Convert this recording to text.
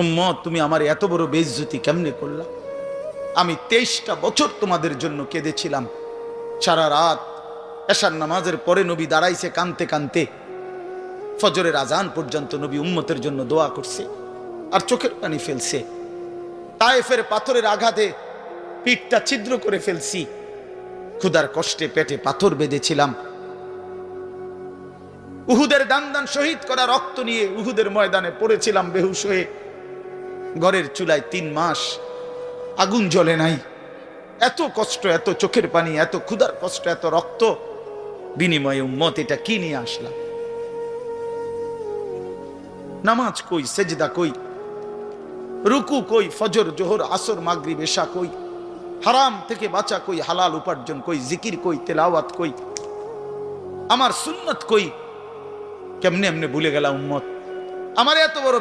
উম্মত, তুমি আমার এত বড় বেইজ্জতি কেমনে করলা? আমি 23টা বছর তোমাদের জন্য কেঁদেছিলাম। সারা রাত এশার নামাজের পরে নবী দাঁড়াইছে কানতে কানতে, ফজরের আজান পর্যন্ত নবী উম্মতের জন্য দোয়া করছে আর চোখের পানি ফেলছে। তায়েফের পাথরের আঘাতে পিঠটা ছিদ্র করে ফেলছি, ক্ষুধার কষ্টে পেটে পাথর বেঁধেছিলাম। উহুদের দান দান শহীদ করা রক্ত নিয়ে উহুদের ময়দানে পড়েছিলাম বেহুশ হয়ে। ঘরের চুলায় 3 মাস আগুন জ্বলে নাই। এত কষ্ট, এত চোখের পানি, এত ক্ষুধার কষ্ট, এত রক্ত, বিনিময়ে উম্মত এটা কি নিয়ে আসলাম? নামাজ কই, সেজদা কই, রুকু কই, ফজর জোহর আসর মাগরিব এশা কই, হারাম থেকে বাঁচা কই, হালাল উপার্জন কই, জিকির কই, তেলাওয়াত কই, আমার সুন্নত কই? কেমনে এমনে ভুলে গেলা উম্মত? আমার এত বড়